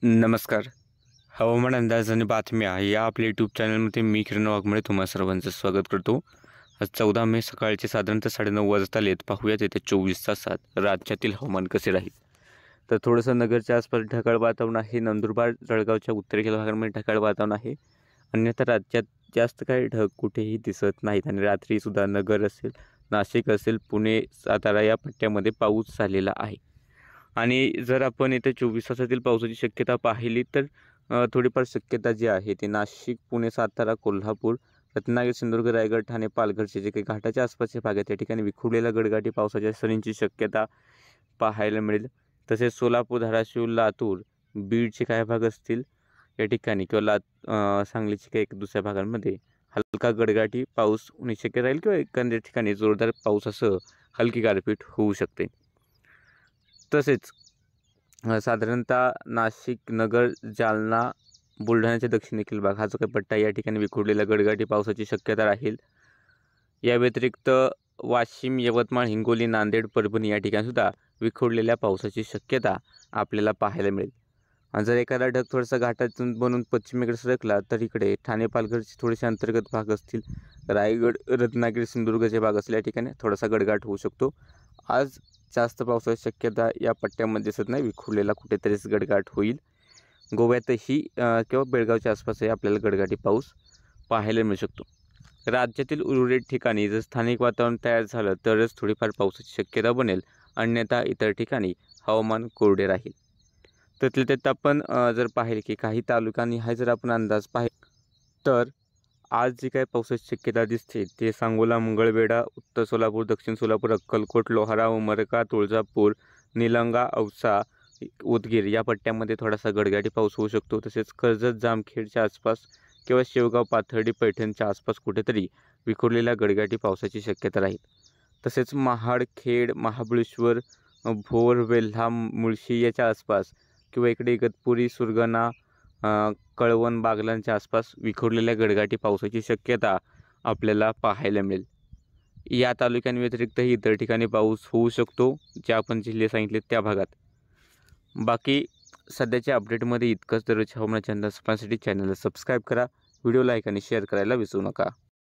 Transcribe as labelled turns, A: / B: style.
A: नमस्कार. हवामान अंदाज आणि बातम्या या आपल्या यूट्यूब चॅनलमध्ये मी किरण वाघमळे तुम्हा सर्वांचं स्वागत करतो. आज 14 मे सकाळचे साधारणतः 9:30 वाजत आलेत. पाहूयात येत्या 24 तासात राज्यातील हवामान कसे राहील. तर थोडंसं नगरच्या आसपास ढगाळ वातावरण आहे. नंदुरबार जळगावच्या उत्तरेकडील भागांमध्ये ढगाळ वातावरण आहे. अन्यथा राज्यात जास्त काही ढग कुठेही दिसत नाहीत आणि रात्रीसुद्धा नगर असेल, नाशिक असेल, पुणे, सातारा या पट्ट्यामध्ये पाऊस झालेला आहे. आणि जर आपण येत्या 24 तासातील पावसाची शक्यता पाहिली तर थोडीफार शक्यता जी आहे ती नाशिक, पुणे, सातारा, कोल्हापूर, रत्नागिरी, सिंधुदुर्ग, रायगड, ठाणे, पालघरचे जे काही घाटाच्या आसपासचे भाग आहेत त्या ठिकाणी विखुरलेल्या गडगडाटी पावसाच्या सरींची शक्यता पाहायला मिळेल. तसेच सोलापूर, धाराशिव, लातूर, बीडचे काही भाग असतील या ठिकाणी किंवा सांगलीचे काही एक दुसऱ्या भागांमध्ये हलका गडगडाटी पाऊस होण्याची शक्यता राहील किंवा एखाद्या ठिकाणी जोरदार पावसासह हलकी गारपीट होऊ शकते. तसेच साधारणतः नाशिक, नगर, जालना, बुलढाण्याच्या दक्षिणेकडील भाग हा जो काही पट्टा या ठिकाणी विखुरलेल्या गडगडाटी पावसाची शक्यता राहील. या व्यतिरिक्त वाशिम, यवतमाळ, हिंगोली, नांदेड, परभणी या ठिकाणी सुद्धा विखुरलेल्या पावसाची शक्यता आपल्याला पाहायला मिळेल. जर एखादा ढग थोडासा घाटातून बनून पश्चिमेकडे सरकला तर इकडे ठाणे, पालघरचे थोडेसे अंतर्गत भाग असतील, रायगड, रत्नागिरी, सिंधुदुर्गचे भाग असलेल्या ठिकाणी थोडासा गडगडाट होऊ शकतो. आज जास्त पावसाची शक्यता या पट्ट्यामध्ये दिसत नाही. विखुरलेला कुठेतरीच गडगडाट होईल. गोव्यातही किंवा बेळगावच्या आसपासही आपल्याला गडगडाटी पाऊस पाहायला मिळू शकतो. राज्यातील उर्वरित ठिकाणी जर स्थानिक वातावरण तयार झालं तरच थोडीफार पावसाची शक्यता बनेल, अन्यथा इतर ठिकाणी हवामान कोरडे राहील. त्यातल्या त्यात आपण जर पाहिले की काही तालुक्यांनी हा जर आपण अंदाज पाहिला तर आज जी काही पावसाची शक्यता दिसते ते सांगोला, मंगळवेढा, उत्तर सोलापूर, दक्षिण सोलापूर, अक्कलकोट, लोहारा, उमरगा, तुळजापूर, निलंगा, औसा, उदगीर या पट्ट्यामध्ये थोडासा गडगडाटी पाऊस होऊ शकतो. तसेच कर्जत, जामखेडच्या आसपास किंवा शेवगाव, पाथर्डी, पैठणच्या आसपास कुठेतरी विखुरलेल्या गडगडाटी पावसाची शक्यता राहील. तसेच महाड, खेड, महाबळेश्वर, भोर, वेल्हा, मुळशी याच्या आसपास किंवा इकडे इगतपुरी, सुरगाणा, कळवण, बागलांच्या आसपास विखुरलेल्या गडगडाटी पावसाची शक्यता आपल्याला पाहायला मिळेल. या तालुक्यांव्यतिरिक्तही इतर ठिकाणी पाऊस होऊ शकतो, जे आपण जिल्हे सांगितले त्या भागात. बाकी सध्याच्या अपडेटमध्ये इतकंच. दररोजच्या हवामानाच्या अंदाज पाहण्यासाठी चॅनलला सबस्क्राईब करा, व्हिडिओ लाईक आणि शेअर करायला विसरू नका.